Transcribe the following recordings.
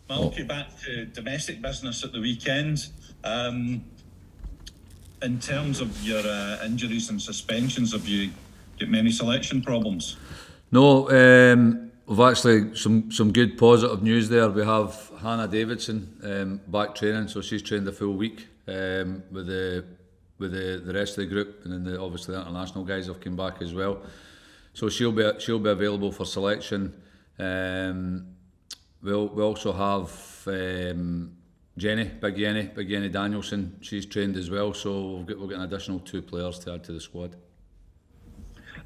Malky, back to domestic business at the weekend. In terms of your injuries and suspensions, have you got many selection problems? No, we've actually some good positive news there. We have Hannah Davidson back training, so she's trained a full week with the rest of the group, and then obviously the international guys have come back as well. So she'll be available for selection. We'll also have Big Jenny Danielson. She's trained as well, so we'll get an additional 2 players to add to the squad.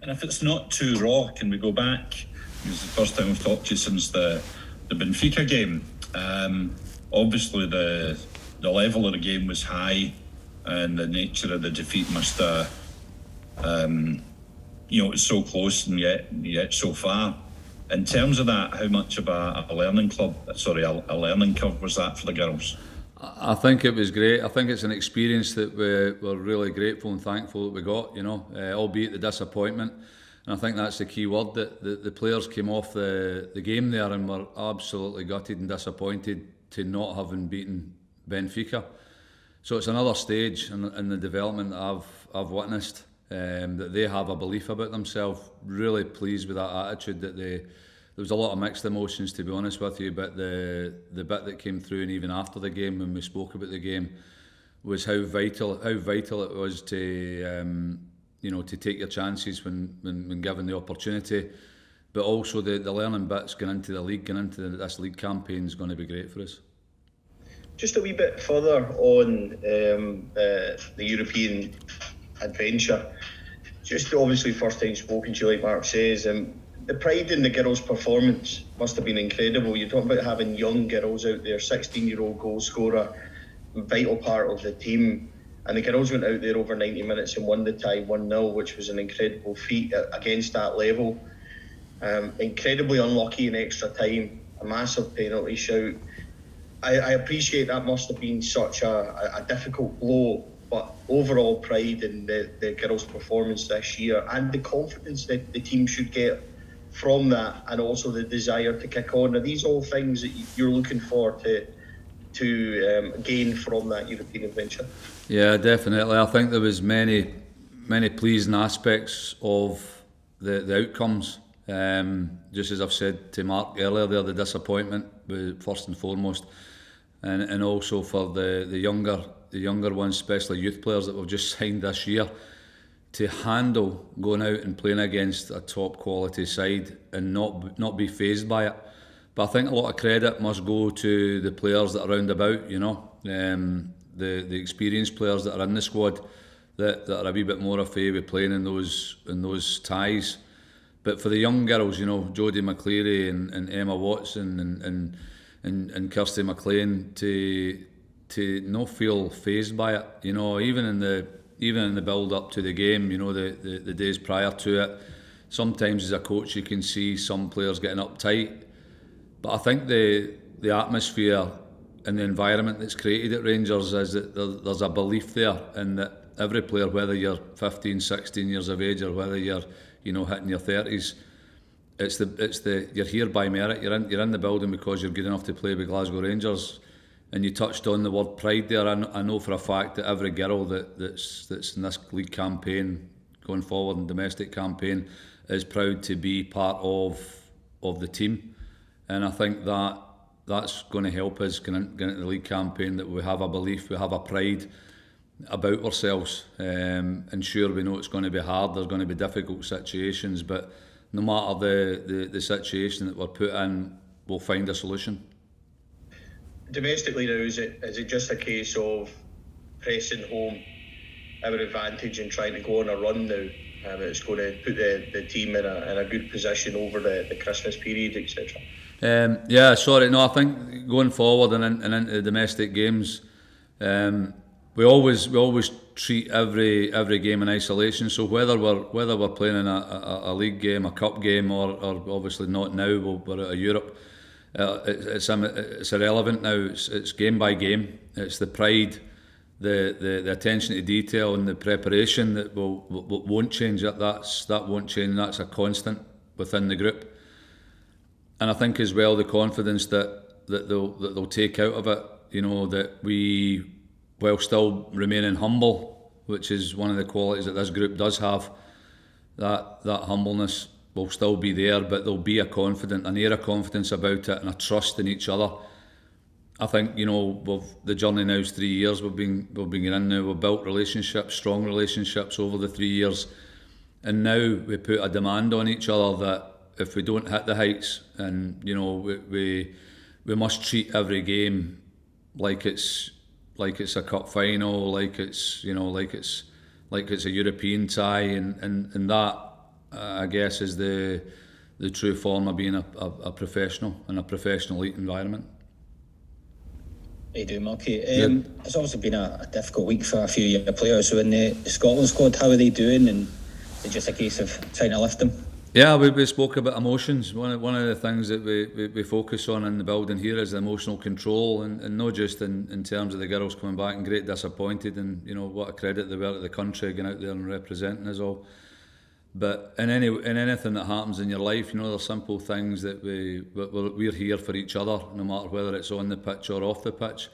And if it's not too raw, can we go back? It's the first time we've talked to you since the Benfica game. Obviously the level of the game was high, and the nature of the defeat must have, it's so close and yet so far. In terms of that, how much of a learning curve was that for the girls? I think it was great. I think it's an experience that we're really grateful and thankful that we got, albeit the disappointment. And I think that's the key word, that the players came off the game there and were absolutely gutted and disappointed to not having beaten Benfica. So it's another stage in the development that I've witnessed, that they have a belief about themselves. Really pleased with that attitude. That there was a lot of mixed emotions, to be honest with you, but the bit that came through, and even after the game when we spoke about the game, was how vital it was to to take your chances when given the opportunity. But also the learning bits going into the league, going into this league campaign is going to be great for us. Just a wee bit further on the European adventure. Just obviously first time spoken to you, like Mark says, the pride in the girls' performance must have been incredible. You're talking about having young girls out there, 16-year-old goal scorer, vital part of the team. And the girls went out there over 90 minutes and won the tie 1-0, which was an incredible feat against that level. Incredibly unlucky in extra time, a massive penalty shout. I appreciate that must have been such a difficult blow, but overall pride in the girls' performance this year and the confidence that the team should get from that, and also the desire to kick on. Are these all things that you're looking for to gain from that European adventure? Yeah, definitely. I think there was many pleasing aspects of the outcomes. Just as I've said to Mark earlier there, the disappointment was first and foremost, and also for the younger ones, especially youth players that we've just signed this year, to handle going out and playing against a top quality side and not be fazed by it. But I think a lot of credit must go to the players that are round about, the experienced players that are in the squad that are a wee bit more afraid with playing in those ties. But for the young girls, Jodie McCleary and Emma Watson and Kirsty McLean to not feel fazed by it, even in the build up to the game, the days prior to it. Sometimes as a coach you can see some players getting uptight, but I think the atmosphere and the environment that's created at Rangers is that there's a belief there, and that every player, whether you're 15, 16 years of age or whether you're hitting your 30s, you're here by merit. You're in the building because you're good enough to play with Glasgow Rangers. And you touched on the word pride there. I know for a fact that every girl that's in this league campaign going forward and domestic campaign is proud to be part of the team. And I think that's going to help us get into the league campaign, that we have a belief, we have a pride about ourselves. And sure, we know it's going to be hard, there's going to be difficult situations, but no matter the situation that we're put in, we'll find a solution. Domestically now, is it just a case of pressing home our advantage and trying to go on a run now? It's going to put the team in a good position over the Christmas period, etc. I think going forward and into the domestic games, we always treat every game in isolation. So whether we're playing in a league game, a cup game, or obviously not now, we're at a Europe. It's irrelevant now. It's game by game. It's the pride, the attention to detail, and the preparation that won't change. That won't change. That's a constant within the group. And I think as well the confidence that they'll take out of it. You know, that we, while still remaining humble, which is one of the qualities that this group does have, that humbleness will still be there, but there'll be an air of confidence about it and a trust in each other. I think, you know, the journey now is 3 years. We've been in now. We've built relationships, strong relationships over the 3 years, and now we put a demand on each other that if we don't hit the heights, and you know, we must treat every game like it's a cup final, like it's a European tie, and that I guess is the true form of being a professional in a professional elite environment. How you doing, Malky? It's obviously been a difficult week for a few of your players. So in the Scotland squad, how are they doing? And is it just a case of trying to lift them? Yeah, we spoke about emotions. One of the things that we focus on in the building here is the emotional control, and not just in terms of the girls coming back and great disappointed, and you know what a credit they were to the country going out there and representing us all. But in anything that happens in your life, you know, there's simple things that we're here for each other, no matter whether it's on the pitch or off the pitch.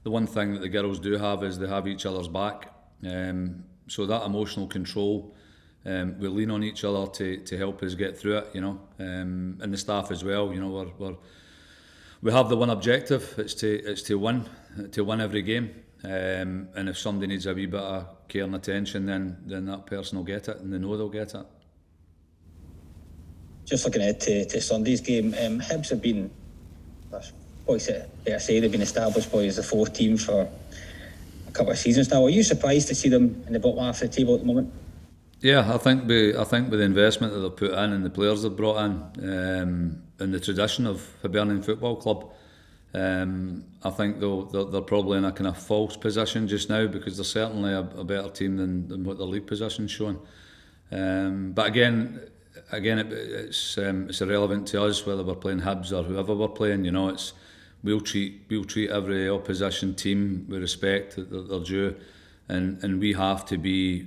The one thing that the girls do have is they have each other's back. So that emotional control, we lean on each other to help us get through it, you know, and the staff as well. You know, we have the one objective. It's to win every game. And if somebody needs a wee bit of care and attention, then that person will get it, and they know they'll get it. Just looking ahead to Sunday's game, Hibs have been, they've been established probably as the fourth team for a couple of seasons now. Are you surprised to see them in the bottom half of the table at the moment? Yeah, I think with the investment that they've put in and the players they've brought in, and the tradition of Hibernian Football Club, I think they're probably in a kind of false position just now, because they're certainly a better team than what their league position's showing. But again, it's irrelevant to us whether we're playing Hibs or whoever we're playing. You know, we'll treat every opposition team with respect that they're due, and we have to be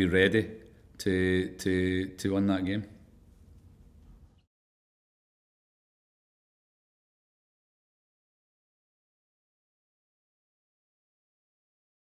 ready to win that game.